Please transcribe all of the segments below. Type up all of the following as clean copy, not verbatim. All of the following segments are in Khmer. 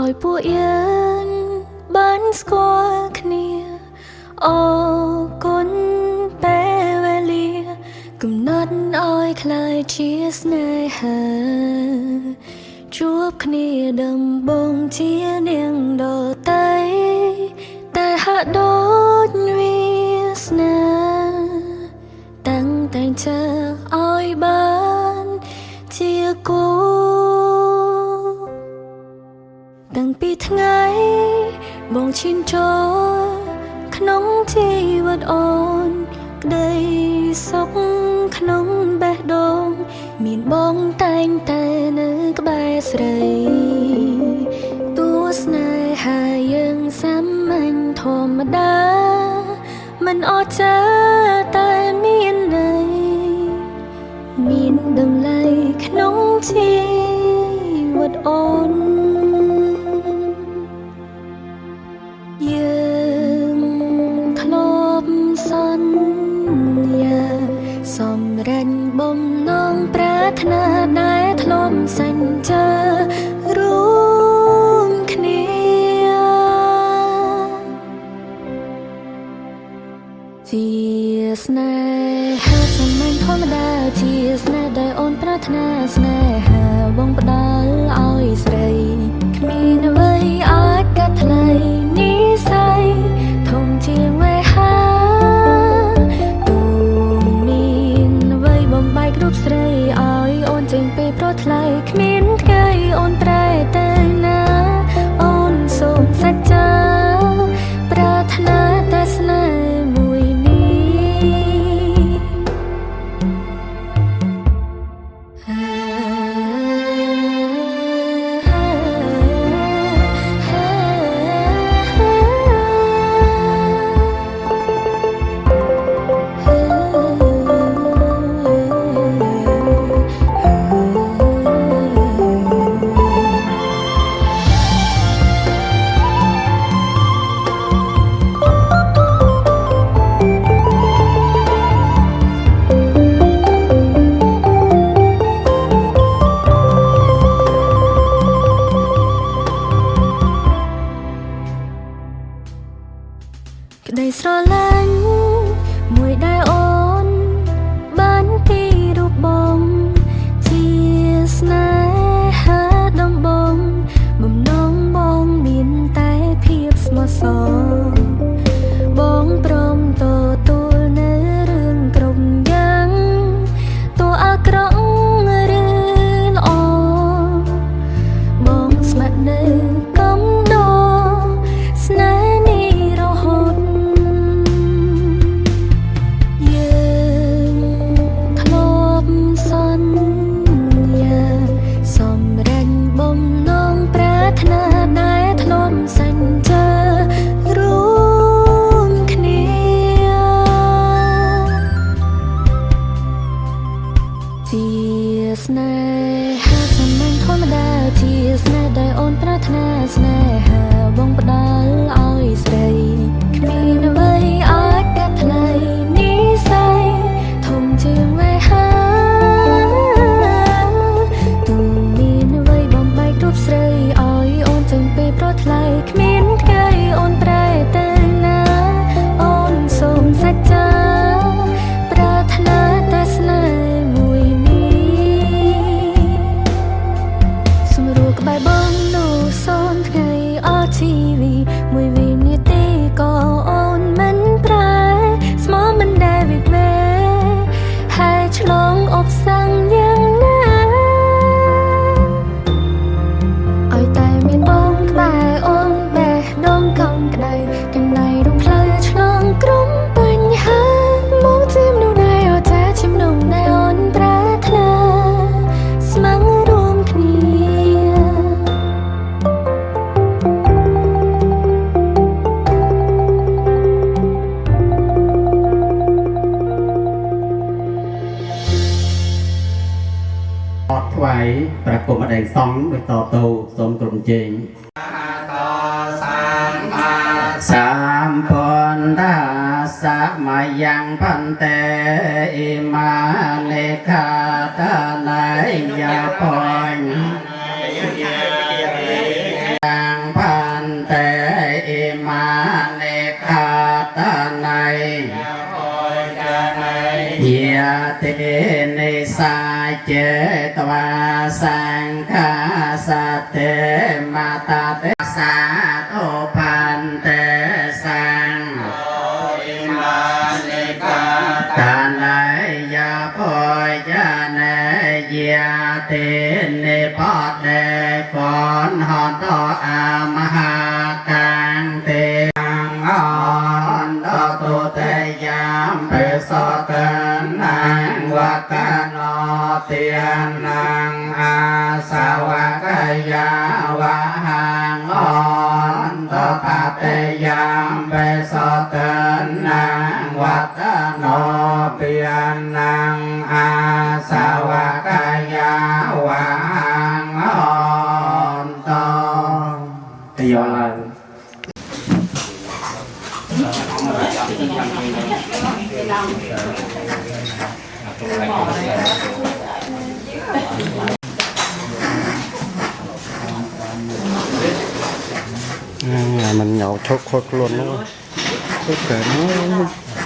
ឲ្យពួកយើងបានស្គាល់គ្នាអរគុណពេលវេលាកំណត់ឲ្យคล้ายជាស្នេហាជួបគ្នាដំបងជានាងដតីតែហាក់ដូចវាសនាតាំងតែចើឲ្យបានជាគូតាំងពីថ្ងៃបងឈានចូលក្នុងជីវិតអូនក្តីសុខក្នុងបេះដូងមានបងតែងតែនៅក្បែរស្រីទស្សន៍ស្នេហាយើងសាមញ្ញធម្មតាមិនអស្ចារ្យតែមានន័យមានតម្លៃក្នុងជីវិតអូនយើងធ្លាប់សន្យាសម្រេចបំណងប្រាថ្នាដែលធ្លាប់សញ្ចារួមគ្នាជាស្នេហាសាមញ្ញធម្មតាជាស្នេហ៍ដែលអូនប្រាថ្នាស្នេហាបងផ្ដល់ឲ្យស្រីគ្មានអ្វីអាចកាត់ថ្លៃនិស័យធំជាងវេហាទូមានអ្វីបំបែករូបស្រីឲ្យអូនចេញពេលប្រថ្លៃគ្មានថ្ងៃអូនប្រែទៅណាអូនសូមសច្ចាប្រាថ្នាតែស្នេហ៍មួយក្តីស្រឡាញ់មួយដែលអូនបានពីរូបបងជាស្នេហាដំបងបំណងបងមានតែភាពស្មោះសរបងព្រមទទួលនៅរឿងគ្រប់យ៉ាងទោះអាក្រក់ឬល្អបងស្ម័គ្រនៅកំដរស្នេហ៍នេះរហូតយើងធ្លាប់សន្យាសម្រេចបំណងប្រាថ្នាដែលធ្លាប់សញ្ចារួមគ្នាជាស្នេហាសាមញ្ញធម្មតាជាស្នេហ៍ដែលអូនប្រាថ្នាស្នេហាបងផ្ដល់ឲ្យស្រីគ្មានអ្វីអាចកាត់ថ្លៃនិស័យធំជាងវេហាទូមានអ្វីបំបែករូបស្រីឲ្យអូនចេញពេលប្រថ្លៃគ្មានថ្ងៃអូនប្រែទៅណាអូនសូមសច្ចាប្រាថ្នាតែស្នេហ៍មួយនេះសម្រួលក្បែរបងនោះសូនថ្ងៃអស់ជីវីមួយវិនាទីក៏អូនមិនប្រែស្មោះមិនដែលវិវេហើយឆ្លងអបសាំងយ៉ាងណាឲ្យតែមានបងក្បែរអូនបេះដូងកងក្ដៅកណ្ដៃរំផ្លូវឆ្លងក្រុមបញ្ហាមកជាមនុស្សដែលអត់ចាជាមនុស្សដែលអូនប្រាថ្នាស្ម័គ្ររួមគ្នាអត់ថ្វាយប្រគំអដែងសង់ដោយតតោសូមក្រុមជេងសម្ពុន្តាសមយ៉ាងផន្តេអ៊ីម៉ានេខាតាណៃយ៉ាបញយ៉ាង ยเตนิสาเจตวาสังฆาสเตมาตาเตสาโตพันเตสังอิมานิกาตาไนยาพอยาเนยาเตนิปอดเดก่อนหอนต่ออามหากังเตอังอ่อนดอกตุเตยามเปสอเตนังวะกะโนเตียนังอาสาวะกยาวะหังอ่อนดอกตาเตยามเปสอเตนังวัตโนเปียนังอาสาวะกยาวะหังอ่อนตองทยอย mình nhậu chốt khốt luôn đó chốt kệ nó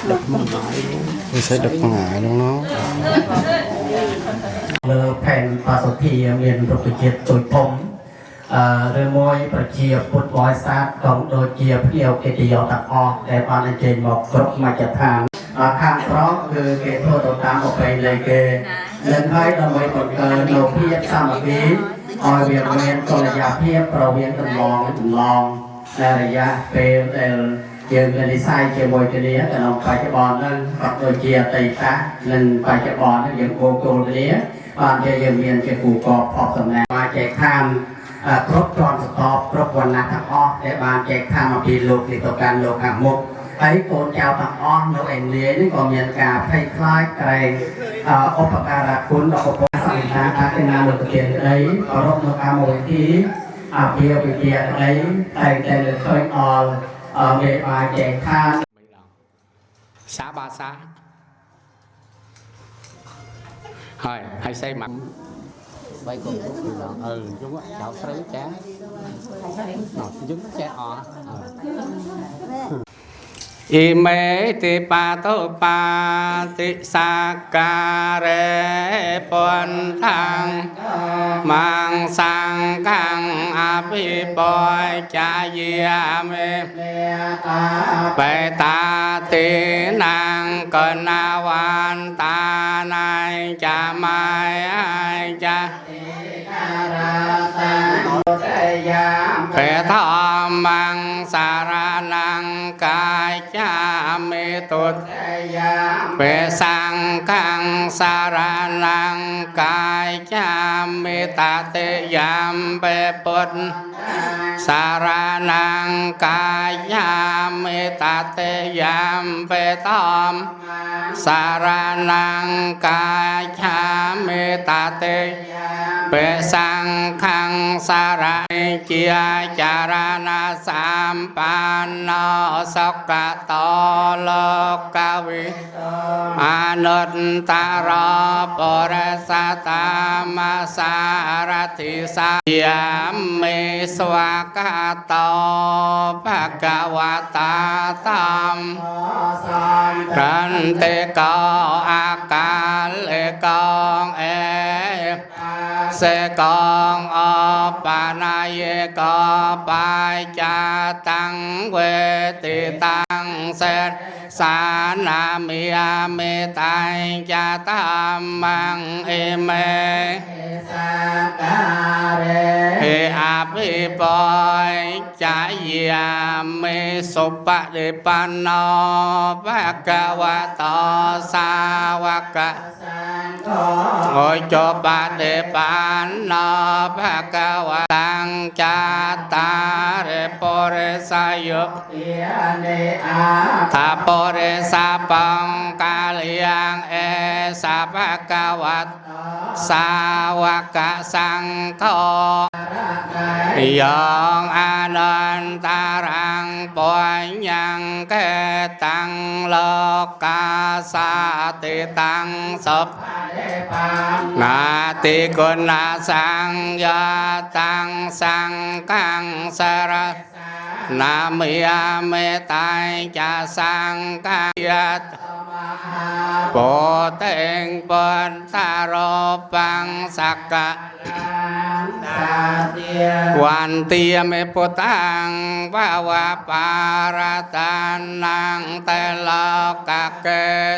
đập mông ngại luôn tôi sẽ đập ngại luôn nó លើផែនបាសុធីមានរុក្ខជាតិទុយធំឬមួយប្រជាពុទ្ធបរិស័ទក៏ដូចជាភ្ញៀវកិត្តិយសទាំងអស់ដែលបានអញ្ជើញមកគ្រប់មជ្ឈដ្ឋានខាងប្រុសគឺគេធ្វើទៅតាមប្រពៃណីគេនឹងហើយដើម្បីបង្កើននូវភាពសាមគ្គីឲ្យវាមានតុល្យភាពរវាងតំឡងដែលរយៈពេលដែលយើងមាននិស័យជាមួយគ្នាក្នុងបច្ចុប្បន្ននឹងក៏ដូចជាអតីតនិងបច្ចុប្បន្នយើងគោលគោលគ្នាបានជាយើងមានជាគូកបផកសំណាងមកចែកឋានគ្រប់ជាន់សតបគ្រប់វណ្ណៈទាំងអស់ដែលបានចែកឋានអំពីលោកនេះទៅកាន់លោកខាងមុខហើយកូនចៅទាំងអស់នៅឯលាយនេះក៏មានការភ័យខ្លាចក្រែងឧបការៈគុណដល់ពុទ្ធសាសនាអធិនានុទានក្តីគោរពនៅកម្មវិធីអភិវឌ្ឍក្តីតែលើកឃើញអល់មេបាចែកឋានសាបាសាហើយxây mặt bay còn đúng á chảo sấy chá dính chá y mê ti pa tô pa ti sa ca re pon thang mang sang khang a pi boy cha ya me pe ta ti nang con na wan ta nai cha mai ai cha pe thom mang sa ra nang kai cha me tut pe sang khang sa ra nang kai cha me ta te yam pe put sa ra nang kai cha me ta te yam pe thom sa ra nang kai cha me ta te pe sang khang sa ra chia cha ra na sam pan no sok ka to lok ka vi anut ta ra pore sa ta ma sa ra thi sa yam me swa ka to bhagava ta tam kan te ko a le con se con o pa na ye ko pa cha tăng quê ti tăng se sa na mi a me tai cha tam mang e me sa ka re e a pi boy cha ya me so pa de pan no va ka wa to sa wa ka ngồi cho ba de pan no va ka wa tăng cha ta re po re sa yo tha po re sa pong ka liang e sa va ka wa sa wa ka sang tho yong anan ta rang boi nhang ke tăng lo ka sa ti tăng sop na ti kun na sang ya tăng sang kang sa ra na mi a me tai cha sang kang yat bồ เตงปนตารปังสักกะวันเตียเมปุตังภาวะปารตานังแต่ลกะเก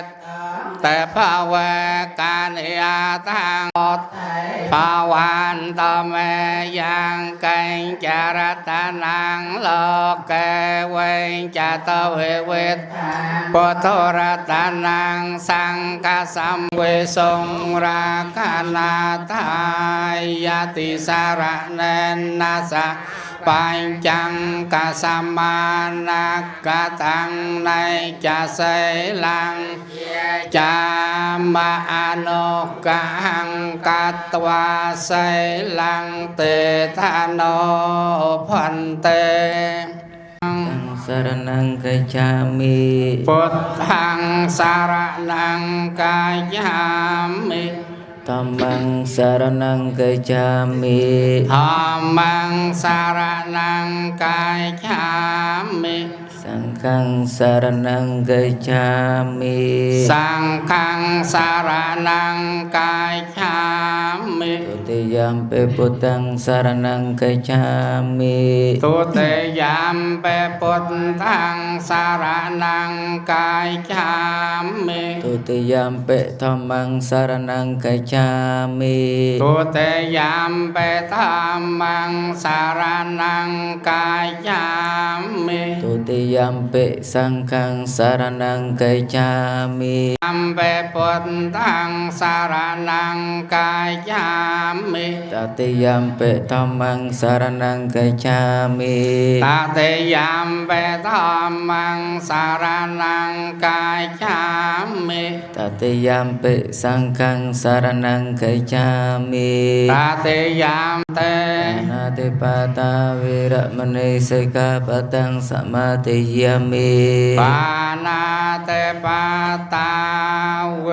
ตแต่ภาเวกาเนียตังภาวันตเมยังกังจารตานังโลกเวงจัตเวเวทปุถรตานังสังฆสัมเวสงราคานาทายติสารเนนัสสะปัญจังกสัมมานักกตังในจะเสลังจามะโนกังกัตวาเสลังเตทาโนพันเตสารนังกัจฉามิพุทธังสารนังกัจฉามิธัมมังสารนังกัจฉามิธัมมังสารนังกัจฉามิสังฆังสารนังกัจฉามิสังฆังสารนังกัจฉามิตุติยัมปิพุทธังสารนังกัจฉามิตุติยัมปิพุทธังสารนังกัจฉามิตุติยัมปิธัมมังสารนังกัจฉามิตุติยัมปิธัมมังสารนังกัจฉามิตุติยัมปิสังฆังสารนังกัจฉามิยัมปิพุทธังสารนังกัจฉามิตติยัมปิธัมมังสารนังกัจฉามิตติยัมปิธัมมังสารนังกัจฉามิตติยัมปิสังฆังสารนังกัจฉามิตติยัมเตนาติปาตาวิระมณีสิกขาปะทังสมาธิยามิปานาเตปาตาเว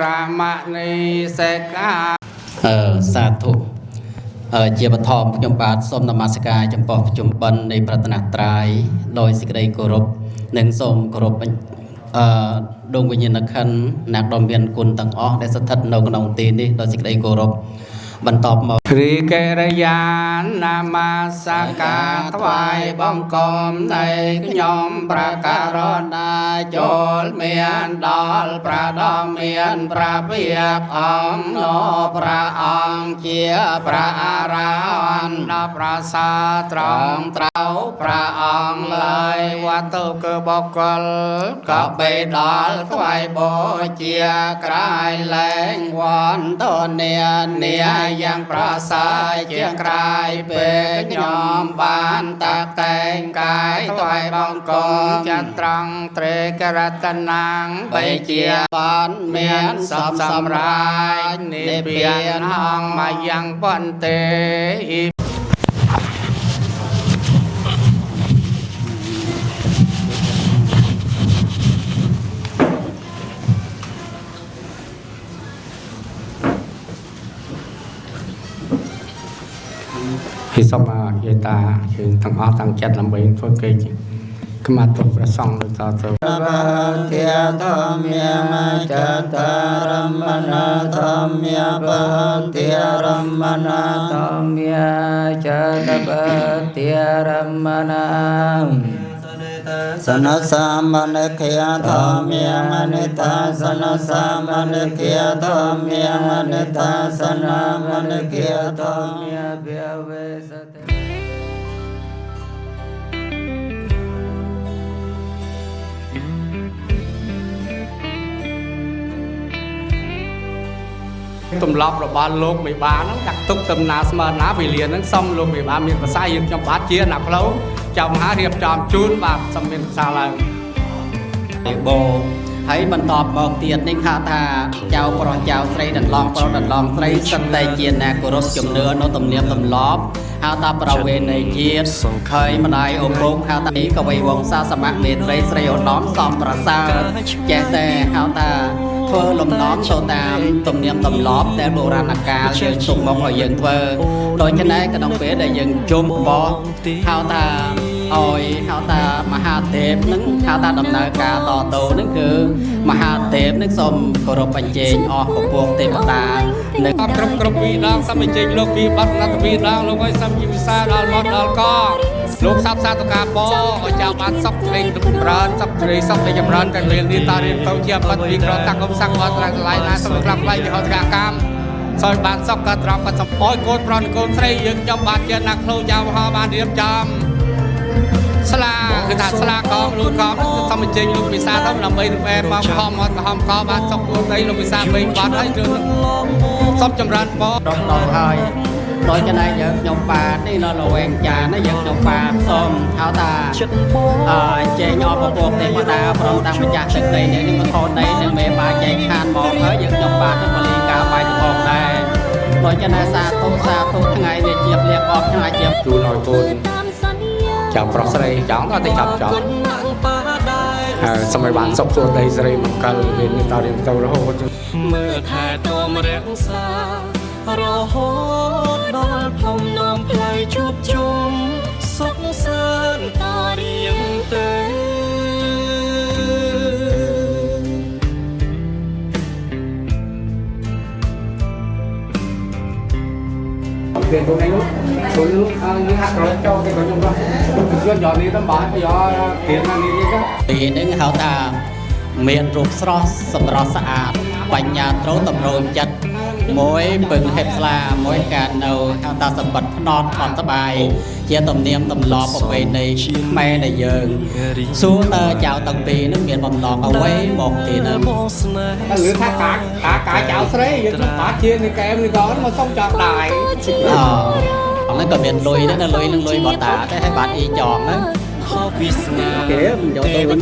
รมณีสิกขาสาธุជាបឋមខ្ញុំបាទសូមនមស្ការចំពោះប្រជុំបិណ្ឌនៃប្រតនត្រ័យដោយសេចក្តីគោរពនិងសូមគោរពដួងវិញ្ញាណក្ខន្ធអ្នកដ៏មានគុណទាំងអស់ដែលស្ថិតនៅក្នុងទីនេះដោយសេចក្តីគោរពបន្តមករីកេរយានមស្ការថ្វាយបង្គំនៃខ្ញុំប្រការណាចូលមានដល់ព្រះដ៏មានព្រះវិហារអង្គនោះព្រះអង្គជាព្រះអរហន្តដល់ប្រសើរត្រង់ត្រូវព្រះអង្គឡើយវត្តគឺបុគ្គលក៏បីដល់ថ្វាយបូជាក្រៃលែងវន្តនាយ៉ាងប្រសើរជាងក្រៃពេលខ្ញុំបានតាក់តែងកាយថ្វាយបង្គំចត្រង់ត្រេករតនាងបីជាបានមានសម្រាប់និព្វានហងមកយ៉ាងបន្ទេពីសូមយាយតាយើងទាំងអស់ទាំងចិត្តដើម្បីធ្វើគេខ្មាត់ទុកព្រះសង្ឃដូចតទៅទាធម្មយចតរមណធម្មយបទារមណធម្មយចតបទារមណសនសាមនិកយធម្មយអនិត្តាសនសាមនិកយធម្មយអនិត្តាសនាមនិកយធម្មយភវេសតិទម្លាប់របស់លោកមេបាហ្នឹងចាក់ទុកដំណើរស្មើណាវេលាហ្នឹងសុំលោកមេបាមានប្រសាយើងខ្ញុំបាទជាអ្នកផ្លូវចាំមហារៀបចំជូនបាទសុំមានប្រសាឡើងបោហើយបន្តមកទៀតនេះហៅថាចៅប្រុសចៅស្រីដណ្ឡងប្រុសដណ្ឡងស្រីសិតតែជាអ្នកគោរពជំនឿនៅទំនៀមទម្លាប់ហៅថាប្រវេណីជាតិហើយម្ដាយអូបោកហៅថាកវីវង្សាសមៈមេត្រីស្រីឧត្តមសំប្រសើរចេះតែហៅថាធ្វើលំនាំទៅតាមទំនៀមទម្លាប់ដែលបុរាណកាលយើងទុកមកឲ្យយើងធ្វើដូច្នេះក្នុងពេលដែលយើងជុំបោះហៅថា អោយហៅថាមហាទេពនឹងហៅថាដំណើរការតទៅនឹងគឺមហាទេពនឹងសូមគោរពបញ្ជេញអស់ពពួកទេវតានឹងគ្រប់ពីដងសូមបញ្ជេញលោកពីបាត់ណាត់ពីដងលោកឲ្យសូមជីវិសាដល់មកដល់កលោកសាប់សាតុកាពោឲ្យចៅបានសុខត្រីចម្រើនសុខត្រីសុខត្រីចម្រើនទាំងរៀននេះតារៀនទៅជាបាត់ពីក្រតាំងកំសាំងអត់ឡើងឡាយណាសូមក្លាប់ឡាយវិហោតកម្មសោយបានសុខក៏ត្រង់ក៏សំអោយកូនប្រុសកូនស្រីយើងខ្ញុំបានជាអ្នកគ្រូចៅហោបានរៀបចំស្លាគឺថាស្លាកងលូនកងសូមបញ្ចេញលោកវិសាទៅដើម្បីរំលែកមកខំអត់កំកបានសុខគួរដីលោកវិសាវិញបាត់ហើយរឿងសូមចម្រើនពរដល់ហើយដោយចំណែកយើងខ្ញុំបាទនេះនៅលវែងចានយើងខ្ញុំបាទសូមហៅថាចេញអបពពួកទេវតាព្រមទាំងម្ចាស់ទឹកដីនេះនឹងខោដីនឹងមេបាចែកខានមកហើយយើងខ្ញុំបាទនឹងបលីការបាយទៅផងដែរដោយចំណែកសាធុថ្ងៃវាជាលៀបអស់ថ្ងៃជាជូនឲ្យកូនចាំប្រុសស្រីចង់ក៏ទៅចាប់ហើយសម័យបានសុខសួរដីស្រីមកកិលមានតរៀនទៅរហូតមើលថែទាំរក្សារហូតដល់ភ្នំនាំផ្លូវជួបជុំសុខសាន្តតារៀងទៅពេលទៅនេះទៅនេះយើងហាក់រត់ចូលទៅខ្ញុំបាទយកយកនេះទៅបាទយកទៀននេះទៅទីនេះហៅថាមានរូបស្រស់សម្រស់ស្អាតបញ្ញាត្រូវតម្រូវចិត្តមួយពឹងហេបស្លាមួយការនៅហៅថាសម្បត្តិផ្នត់អត់សបាយជាទំនៀមទម្លាប់ប្រពៃណីខ្មែរដែលយើងសួរតើចៅទាំងពីរនឹងមានបំណងអ្វីមកទីនោះលឺថាកាចៅស្រីយើងបាទជានេះកែមនេះក៏មកសុំចង់ដែរហ្នឹងក៏មានលុយដែរណាលុយនឹងលុយបតាតែឲ្យបាទអ៊ីចងហ្នឹងវាសនាគេមិនយកទៅវិញ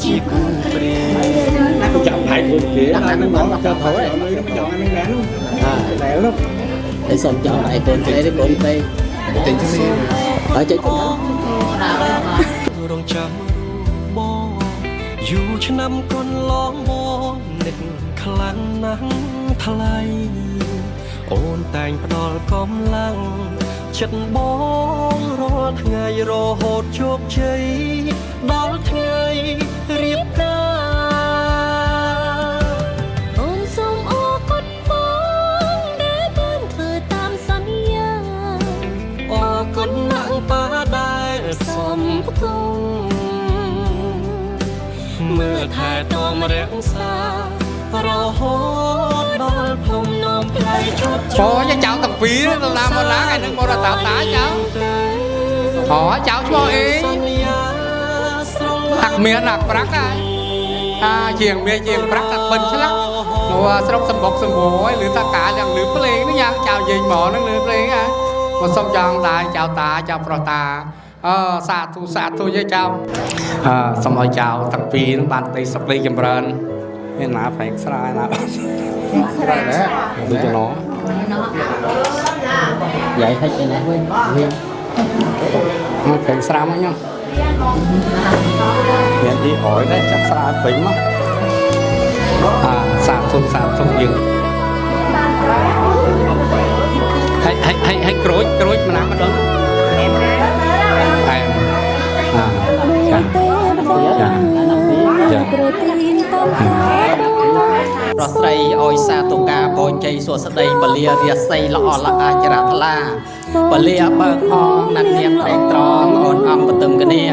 ជាគូព្រាណាក៏ចាំថៃគូគេដាក់ហ្នឹងមកចូលទៅហើយចង់ហ្នឹងដែរនោះដែលនោះតែសុំចង់ឲ្យកូនគេកូនទៅទិញទៅនេះហើយចេញទៅរងចាំបងយូរឆ្នាំកូនឡងបងនឹកខ្លាំងណាស់ថ្លៃអូនតែងផ្ដល់កម្លាំងចិត្តបងរាល់ថ្ងៃរហូតជោគជ័យដល់ថ្ងៃរៀបការអូនសូមអរគុណបងដែលបានធ្វើតាមសន្យាអរគុណណាស់ប៉ាដែលសំផ្ទុំមើលថែទាំរក្សារហូតដល់ភ្នំនាំផ្លូវជួបជុំចៅទាំងពីរទៅតាមមកណាថ្ងៃនឹងមកដល់តាមតាចៅចៅឈ្មោះអីហាក់មានហាក់ប្រាក់ហើយជាងមានជាងប្រាក់តែបិណ្ឌឆ្លាក់មកស្រុកសម្បុកសម្បួយឬថាការយ៉ាងលឺភ្លេងនេះយ៉ាងចៅយាយហ្មងនឹងលឺភ្លេងហើយមកសុំចង់ដែរចៅតាចៅប្រុសតាសាធុយាយចៅសូមឲ្យចៅទាំងពីរនឹងបានទៅសុខលេខចម្រើនមានណាផ្លែស្រែណាស្រែណាដូចចំណងvậy thấy cái này với nó phèn sám ấy nhá hiện đi hỏi đấy chắc xa tính mà sám thùng dừng hay cối mà làm ở đóប្រស្រីអោយសាតុកាបូនជ័យសួស្ដីបលារាសីល្អល្អអាចរថ្លាបលាបើកអងណាត់នាងត្រេកត្រងអូនអង្គបទឹមគ្នា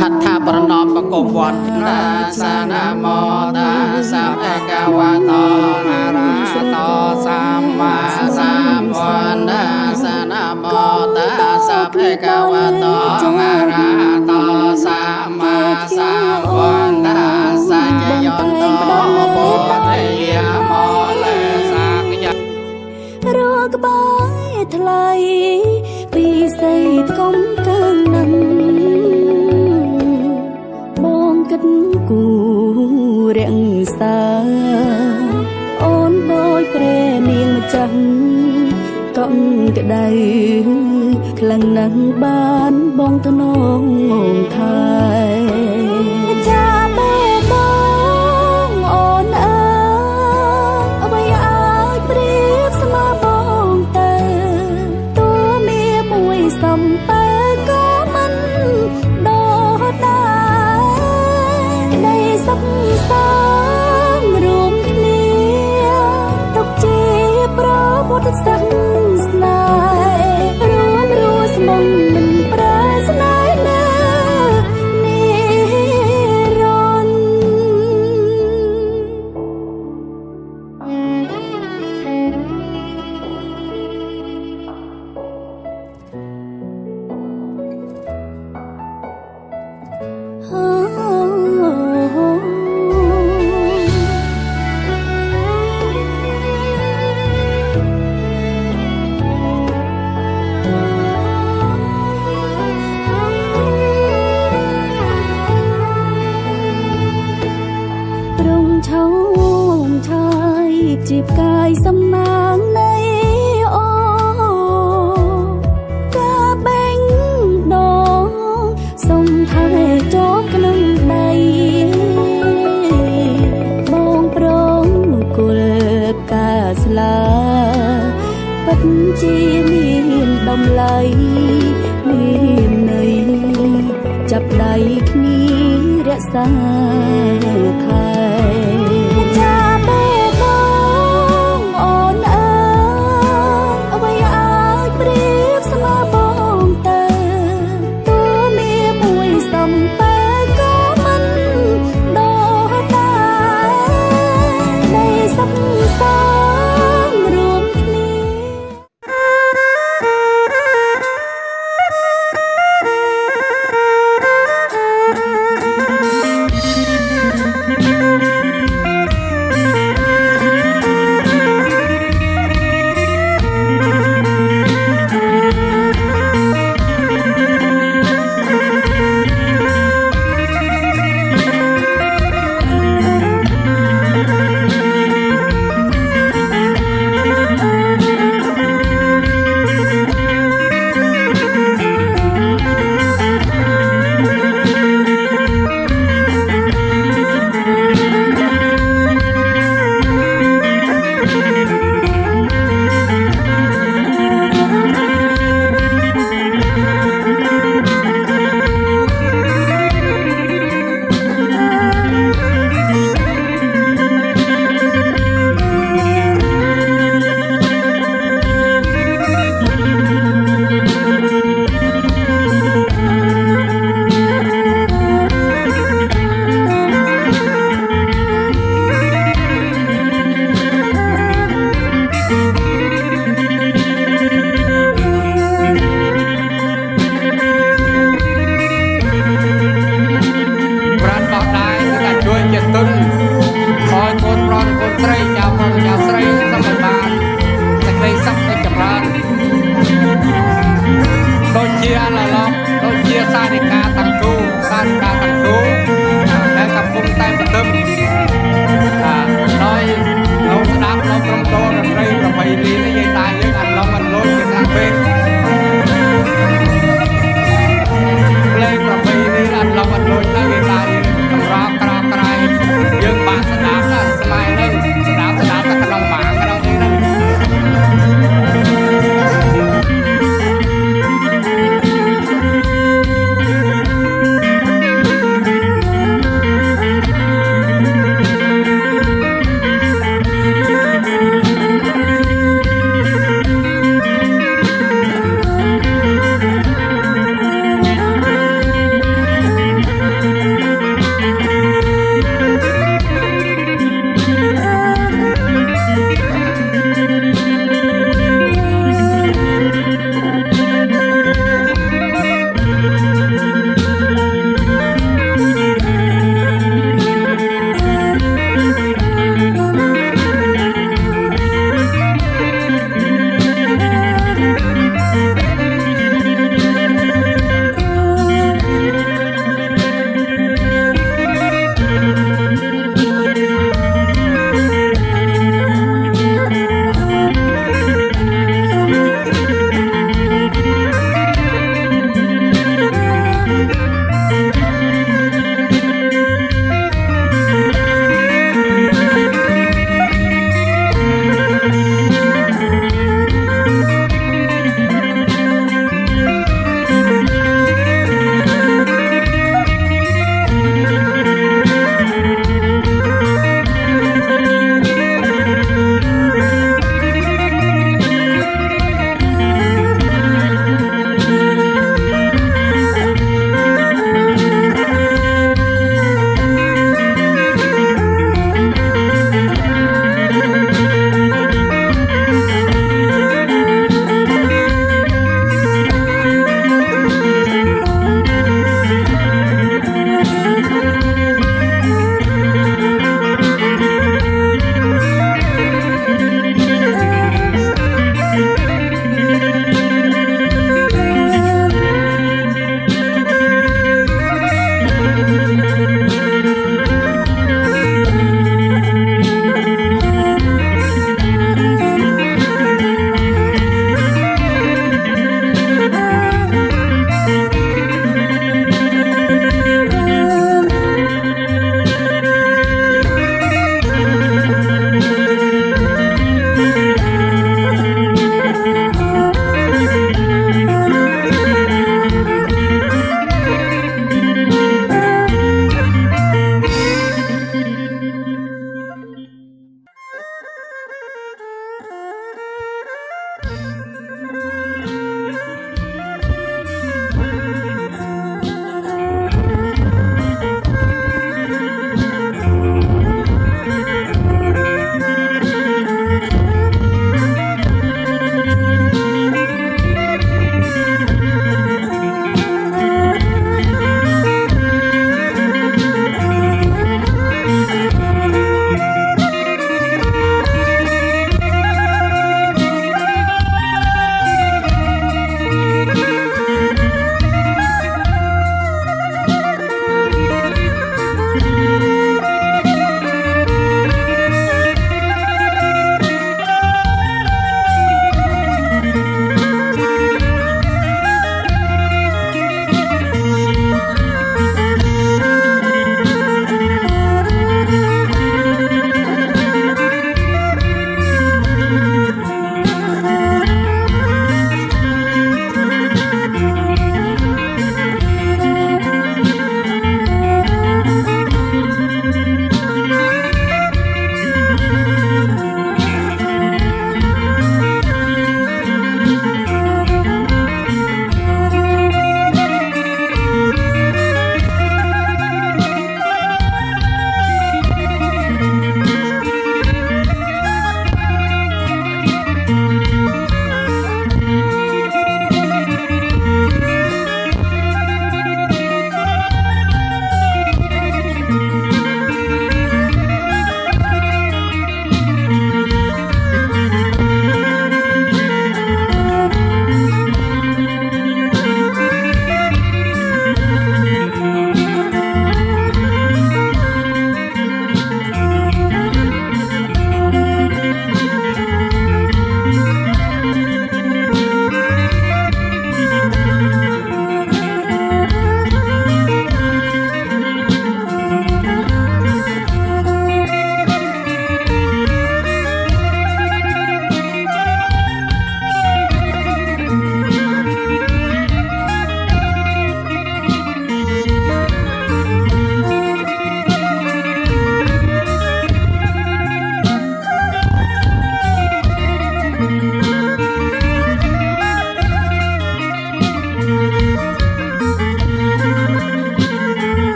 ហត្ថាប្រណមបង្គំវត្តតាសាណាមោតាសាអេកវតោអារាតោសម្មាសម្ពុទ្ធតាសាណាមោតាសាអេកវតោអារាតោសម្មាសម្ពុទ្ធតាសាចយន្តោពុទ្ធយាមោលេសាកយរកបាយថ្លៃពីសីថ្កុំកើងនឹងបងគិតគូរក្សាអូនដោយព្រះនាងម្ចាស់កុំក្តៅខ្លាំងណាស់បានបងទៅនងថែចាបេបងអូនអើអ្វីអាចប្រៀបស្មើបងទៅតួមានមួយសំពើក៏មិន ងឆាយជាផ្កាយសំណាងនៃអូកាបេងដងសុំថែជាប់ក្នុងដីបងប្រងគុលផ្កាស្លាពិតជាមានតម្លៃមានន័យចាប់ដៃគ្នារក្សាខែចាបេះដូងអូនអើយអ្វីអាចប្រៀបស្មើបងទៅតួមានមួយសំបែក៏មិនដោះតានៃសព្វសារួមគ្នា Hãy subscribe cho kênh Ghiền Mì Gõ để không bỏ lỡ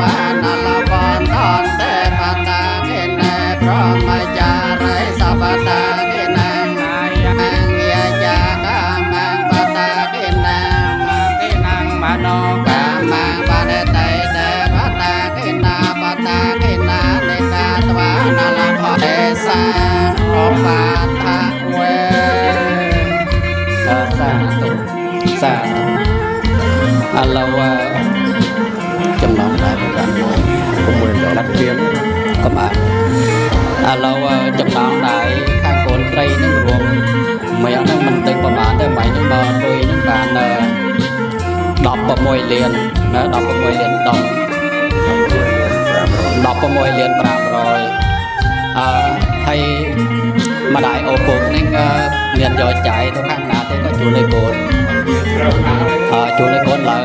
วานาลปอนตอนเตปตากินพร้อมมาจาริสัพตากินนายังเยียจากามังปตากินมังกินังมโนกามังปะเดไตเตปตากินาปตากินาเนกาตวานาลปอนเตสาโอปาทะเวสาธุสาธุอัลลอฮฺจำลองได้กันก็เหมือนรักเรียนก็มาอัลลอฮฺจำลองได้ข้างคนไกลนึกรวมเมื่อนั้นมันตึงประมาณได้ไหมนึกมาโดยนึกบานดอกประมวยเรียนนะดอกประมวยเรียนดอกประมวยเรียนปราบรอยให้มาได้โอปุกนี่เรียนย่อยใจตัวข้างหน้าตัวก็จูเลยโกนจูเลยโกนเลย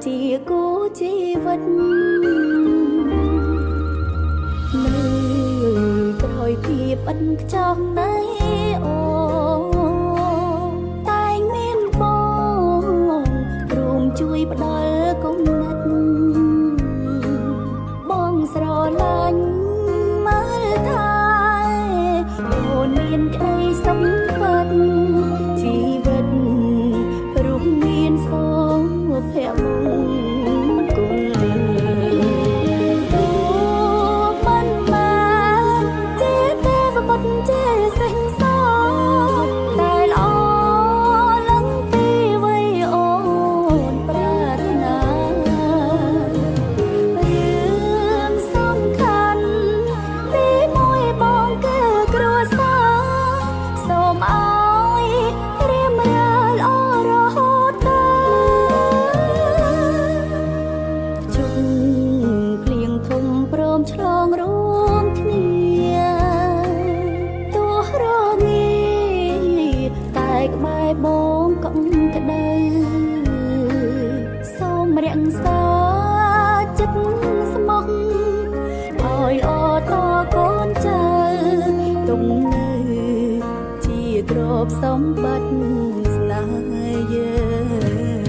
ជាគូជីវិតនៅក្រោយភាពឥតខ្ចោះនៃអូតែងមានបងរួមជួយផ្ដល់គំនិតបងស្រឡាញ់មើលថាអូនមានក្តីសុខពិតជីវិតរួមមានសុភមង្គលទូមិនបានជាទេវបុត្រជាសេចក្ដីតែល្អឡើងពីវ័យអូនប្រាថ្នារឿងសំខាន់ទីមួយបងគឺគ្រួសារសូមឲ្យរៀបរាល់ល្អរហូតឆ្លងរួមគ្នាទោះរងាតែក្បែរបងក៏ក្តៅសូមរក្សាចិត្តស្មោះឲ្យល្អតកូនចៅទុំនៅជាទ្រព្យសម្បត្តិស្នេហា เ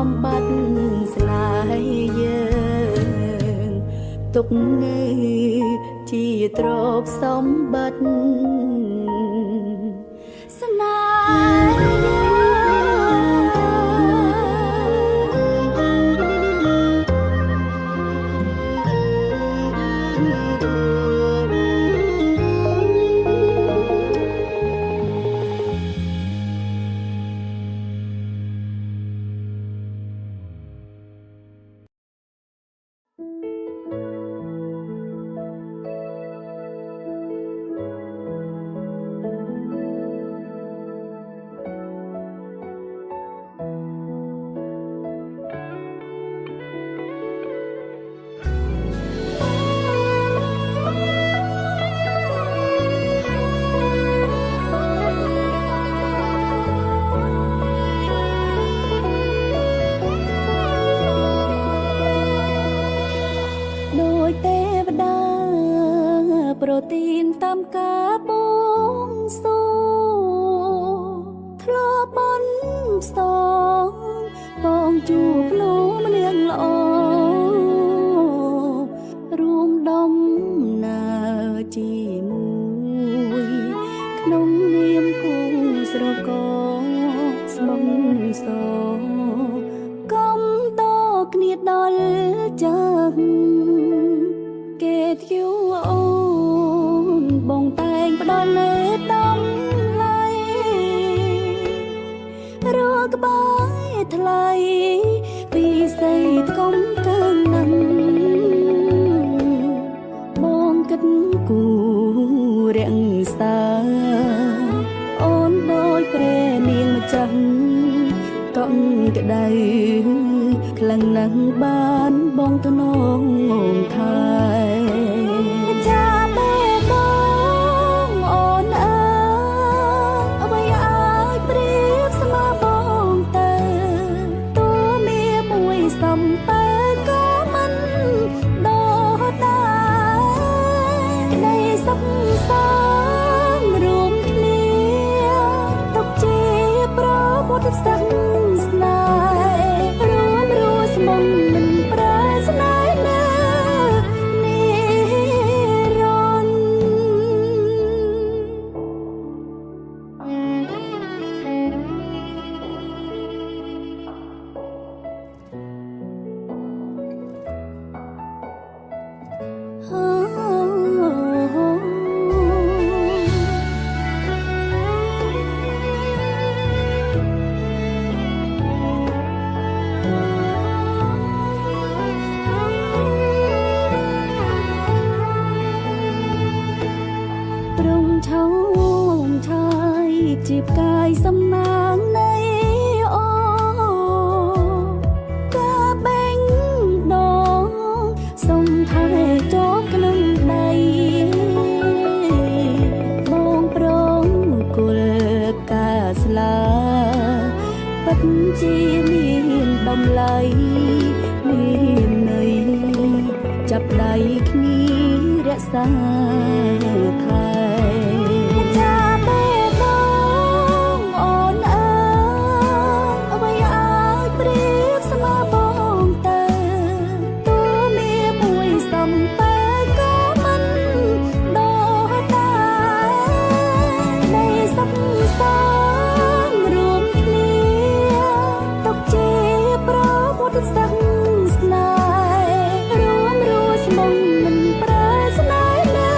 សម្បត្តិស្នេហ៍យើងទុកនៅជាទ្រព្យសម្បត្តិស្នេហ៍យើងប្រទីនតាមការបួងសួងធ្លាប់បន់ស្ទងបងជួបលោកម្នាក់ល្អរួមដំណើរជាមួយក្នុងនាមគូស្រករស្មងសកំតគ្នាដល់ចឹងគេធ្យូអូបងតែងផ្ដល់លេដំឡៃរកក្បាយថ្លៃពីស័យថ្កុំកើងនឹងបងគិតគូរាំងសាអូនដោយព្រះនាងម្ចាស់កំក្ដៅខ្លាំងណាស់បានបងថ្នមថែสักสนายรู้สมองมันปราศนายนานิรันดร์จีบกายสำนางในโอกะแบ่งดองส่งไทยจบกลึงในมองโปร่งกุลกาสลาปัจจีมีดำไหลมีในจับได้คนีรักษาไทยสักสนายรู้สมองมันปราศนายนา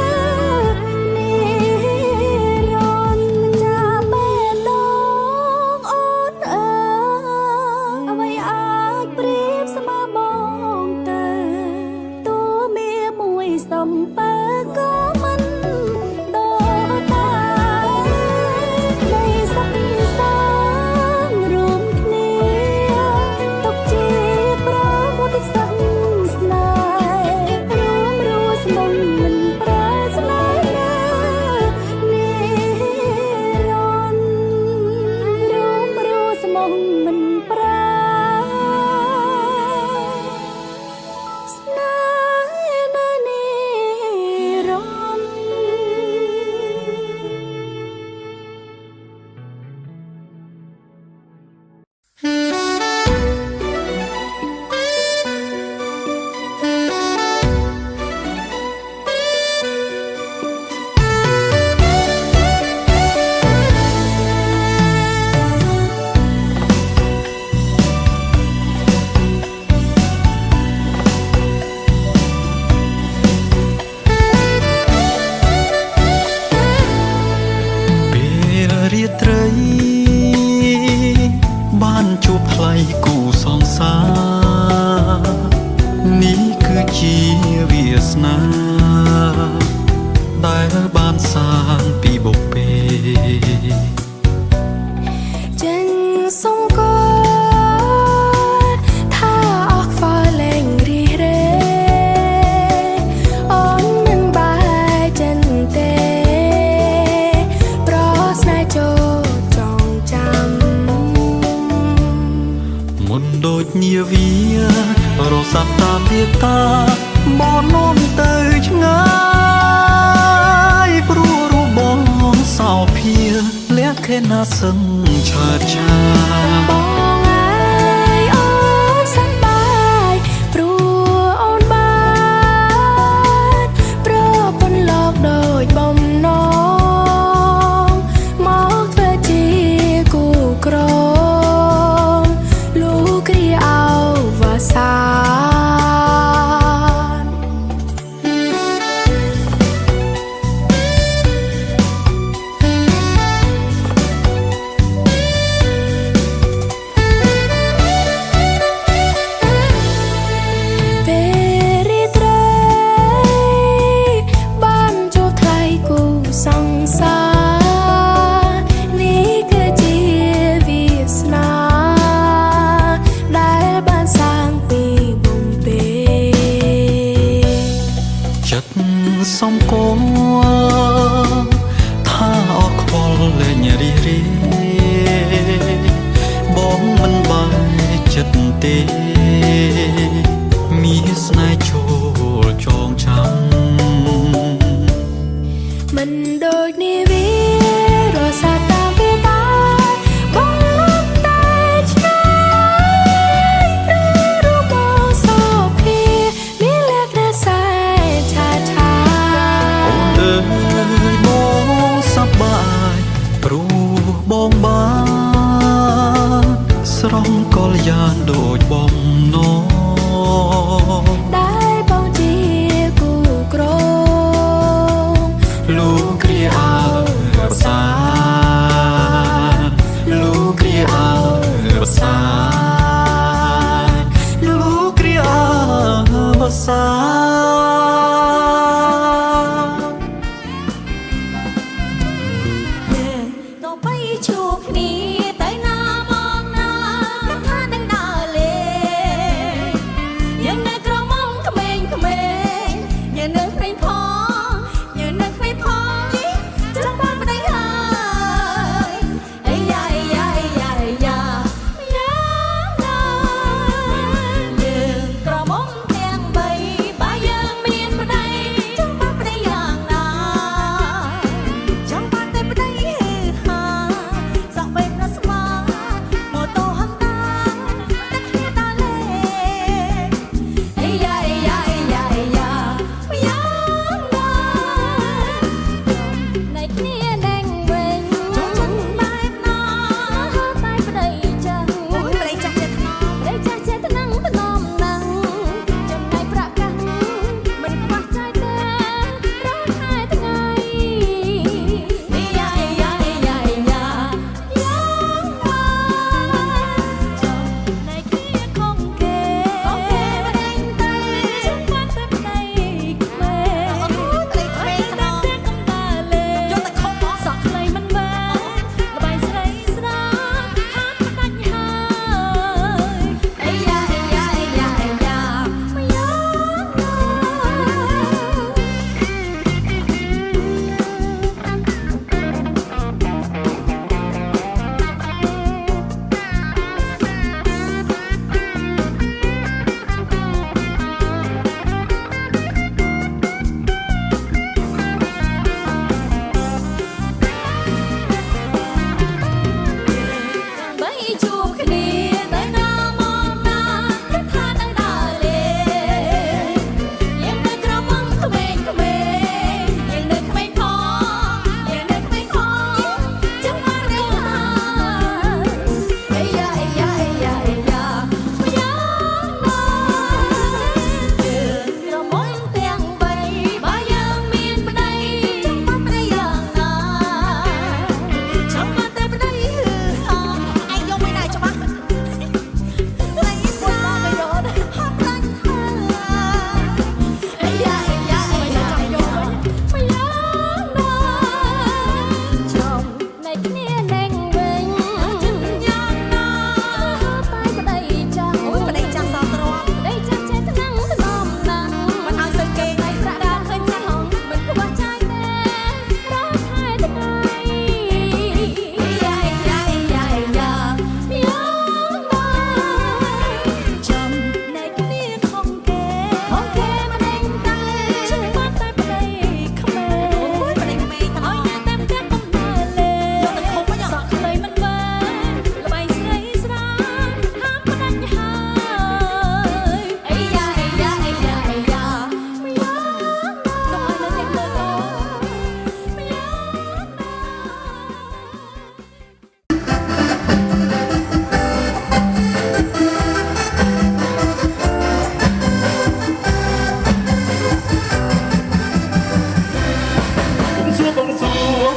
ត្រីបានជួបថ្លៃគូសងសារនេះគឺជាវាសនាដែលបានសាងពីបុព្វេចិនសុំកូនថាអស់ខ្វល់លែងរីរេអូនមិនបាយចិនទេប្រស្នេហ៍ចូលចងចាំមុនដូចញាវារសាប់តាមវាតាបននាំទៅឆ្ងាយព្រោះរូបបងសោភាលះខេណាសឹងឆើតឆាយបងអើយអូនសប្បាយព្រោះអូនបានប្រពន្ធលោកដូចបំណងមកធ្វើជាគូក្រងលោកគ្រាអោវាសាសំគមថាអរខ្វល់លែងរីរេបងមិនបាយចិត្តទេមានស្នេហ៍ចូលចងចាំមិនដូចនេះវារសាតាមវាតាបងលំតែឆ្ងាយព្រោះរូបបងសោភាមានលក្ខណៈសែឆាឆាអូនអើយបងសប្បាយព្រោះបងបានស្រង់កលយានដូចបំណងដែលបងជាគូក្រងលោកគ្រាអើ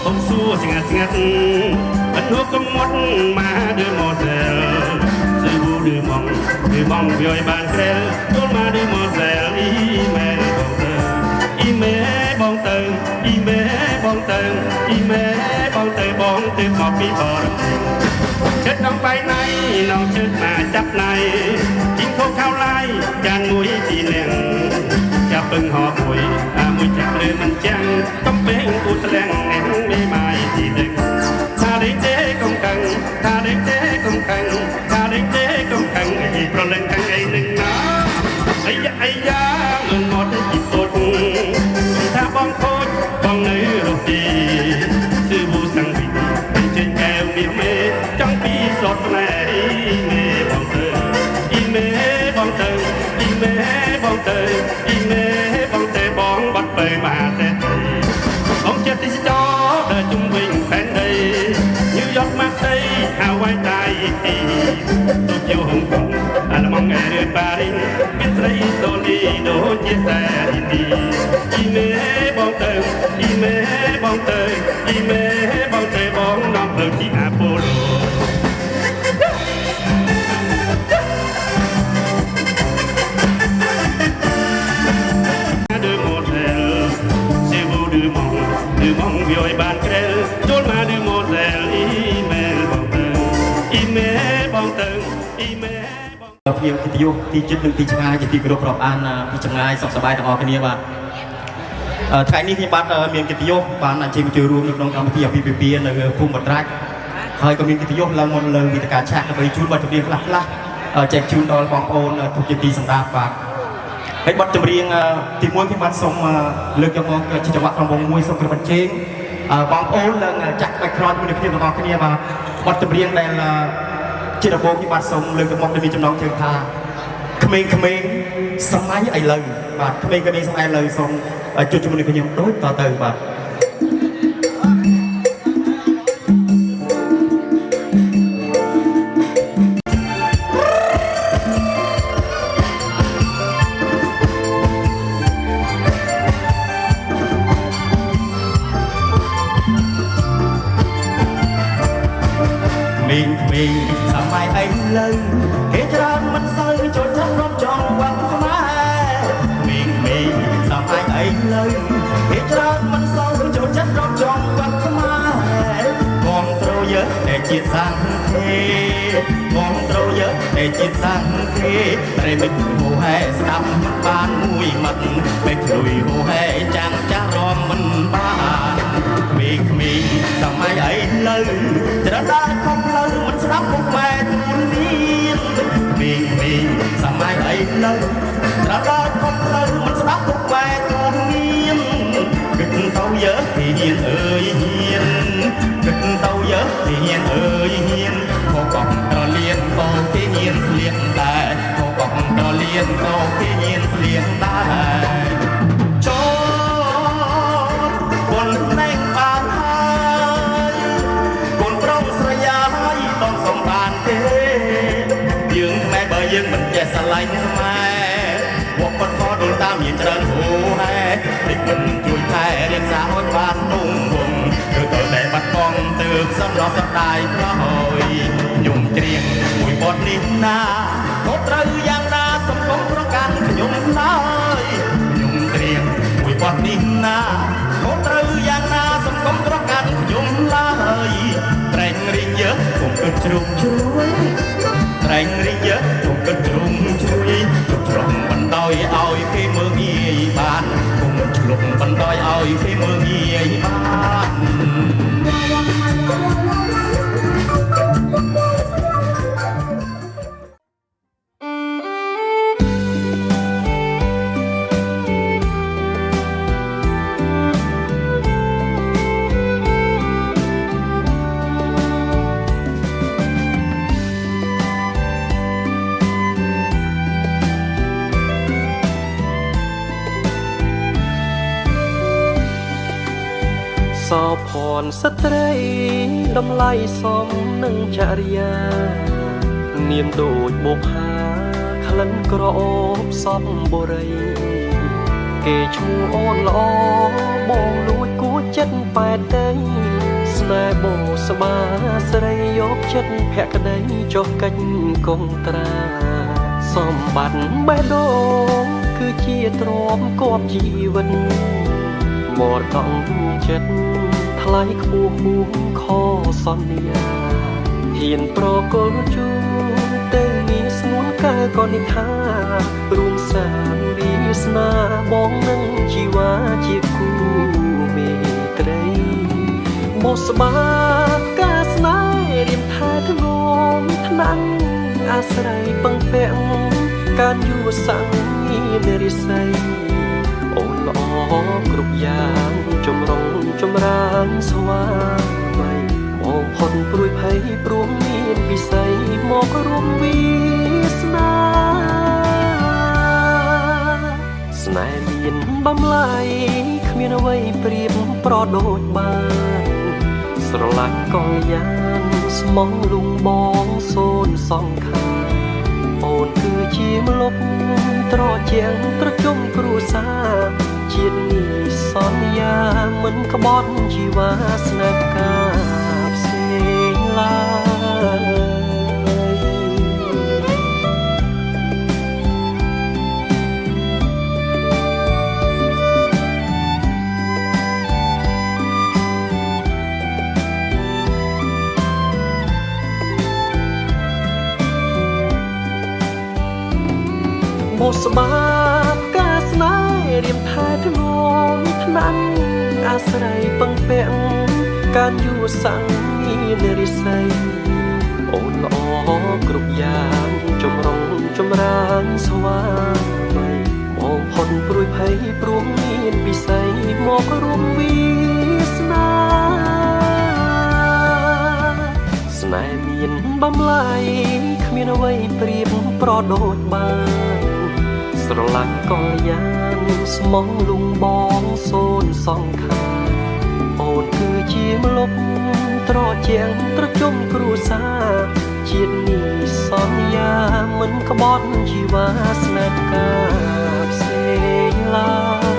ông xua ngặt ấn hút công mót mà đưa mò dèo sư bu đưa mong rồi bàn kêu đôi mà đưa mò dèo y mẹ bong tơ y mẹ bong tơ bong từ mọc đi bò chết trong bay này non chết mà chấp này chính khô khao lai chan mũi chỉ lèn chắp bưng họ mũi mũi chặt lưỡi mình chăng tóc bên u lèn em mê mai chỉ lèn ta đến thế không cần ta đến thế không cần ta đến thế không cần gì pro lên cần ấy đừng nói ấy da mình một chỉ tốt ta bong khôi bong nữ đầu tiên sư bu sang vị trên kèo miệng mê trong pi sọt này mê bong tơ bong tơ bong tơ bong tơ bong bắt bơi mà tê ông chết thì cho đời trung bình phèn đây như giọt mát tây Hawaii tai Tokyo Hồng Kông là mong ngày đến Paris biết lấy Sony đổ chia sẻ đi bong tơ bong tơ bong non phơi chỉ Apollo đưa mong rồi bàn kêu chốn mà đưa mò dèo email bong tơភាពកិត្តិយសទីចិត្តនិងទីឆ្ងាយជាទីគោរពរាប់អានទីឆ្ងាយសុខសប្បាយទាំងអស់គ្នាបាទថ្ងៃនេះខ្ញុំបាទមានកិត្តិយសបានអញ្ជើញមកចូលរួមនៅក្នុងកម្មវិធីអាពាហ៍ពិពាហ៍នៅភូមិបត្រាច់ហើយក៏មានកិត្តិយសឡើងមុនលើវិទ្យាឆាកដើម្បីជូនបទចម្រៀងខ្លះចែកជូនដល់បងប្អូនទុកជាទីសម្រាប់បាទហើយបទចម្រៀងទី1ខ្ញុំបាទសូមលើកយកមកជាចង្វាក់ក្នុងវងមួយសូមគោរពអញ្ជើញបងប្អូនឡើងចាក់ក្បាច់ក្រោយមួយគ្នាទាំងអស់គ្នាបាទបទចម្រៀងដែលជាដំបូងខ្ញុំបាទសូមលើកយកមកដែលមានចំណងជើងថាក្មេងៗសម័យឥឡូវបាទក្មេងៗសម័យឥឡូវសូមជួបជាមួយនឹងខ្ញុំដូចតទៅបាទសម័យឥឡូវគេច្រើនមិនសូវចូលចិត្តរំចង់វត្តខ្មែរមីងសម័យឥឡូវគេច្រើនមិនសូវចូលចិត្តរំចង់វត្តខ្មែរបងត្រូវយកតែជាតិសាំងទេបងត្រូវយកតែជាតិសាំងទេតែមិនហូហែស្ដាប់បានមួយម៉ាត់ពេលព្រួយហូហែចាំងចាស់រំមិនបានក្មេងសម័យឥឡូវច្រដាស់ខំផ្លូវមិនស្ដាប់ពុកម៉ែទូលមានមីងសម័យឥឡូវច្រដាស់ខំផ្លូវមិនស្ដាប់ពុកម៉ែទូលមានគិតទៅយកពីហ៊ានអើយហ៊ានគិតទៅយកពីហ៊ានអើយហ៊ានខកកំត្រលៀនក៏គេហ៊ានស្លៀកដែរខកកំត្រលៀនក៏គេហ៊ានស្លៀកដែរយើងមិនចេះស្រឡាញ់ខ្មែរវត្តប៉ុនខដូនតាមានច្រើនហូហែតិចមិនជួយថែរក្សាឲ្យបានนุ่ងវងគឺទៅតែបាត់បង់ទើបសំឡោះសដាយក្រោយខ្ញុំច្រៀងមួយបទនេះណាក៏ត្រូវយ៉ាងណាសង្គមប្រកាន់ខ្ញុំឡើយខ្ញុំច្រៀងមួយបទនេះណាក៏ត្រូវយ៉ាងណាសង្គមប្រកាន់ខ្ញុំឡើយត្រែងរៀងយើកុំគិតជ្រុំជ្រួយត្រែងរៀងយើកុំគិតជ្រុំជ្រួយជ្រុំបណ្ដោយឲ្យគេមើលងាយបានកុំឆ្លុំបណ្ដោយឲ្យគេមើលងាយបានសោភ័ណ្ឌស្ត្រីតម្លៃសមនឹងចរិយានាមដូចបុប្ផាក្លិនក្រអូបសពបុរីគេឈ្មោះអូនល្អបងលួចគួចចិត្តប៉ែតទេ នេហ៍បោស្មាស្រីយកចិត្តភក្តីចុះកិច្ចគង់ត្រាសម្បត្តិបេះដូងគឺជាទ្រព្យគប់ជីវិតមរតកចិត្តថ្លៃខ្ពស់ហួងខសន្យាហ៊ានប្រគល់ជូនទៅមានស្ងួនកើក៏និថារួមសាងវាសនាបងនឹងជីវ៉ាជាគូមេត្រីបោស្បាការស្នេហ៍រៀមថែធ្នមថ្នាំអាស្រ័យពឹងពាក់ការយួរសាំងនារីស័យអូនល្អគ្រប់យ៉ាងចម្រុងចម្រើនស្វាមីមកផុតព្រួយភ័យព្រមមានវិស័យមករួមវាសនាស្នេហ៍មានបំលែងគ្មានអ្វីប្រៀបប្រដូចបានស្រឡាញ់កលយ៉ាងស្មងលុងបងសូនសងខាអូនគឺជាម្លប់ត្រជាងត្រជុំគ្រួសារជាតិនេះសន្យាមិនក្បត់ជីវ៉ាស្នេហ៍ការផ្សេងឡើយបោស្បាការស្នេហ៍រៀមថែធ្នមថ្នាំអាស្រ័យពឹងពាក់ការយួរសាំងនារីស័យអូនល្អគ្រប់យ៉ាងចម្រុងចម្រើនស្វាមីមកផុតព្រួយភ័យព្រមមានពិស័យមករួមវាសនាស្នេហ៍មានបំលែងគ្មានអ្វីប្រៀបប្រដូចបានស្រឡាញ់កលយ៉ាងស្មងលុងបងសូនសងខាអូនគឺជាម្លប់ត្រជាងត្រជុំគ្រួសារជាតិនេះសន្យាមិនក្បត់ជីវ៉ាស្នេហ៍ការផ្សេងឡើយ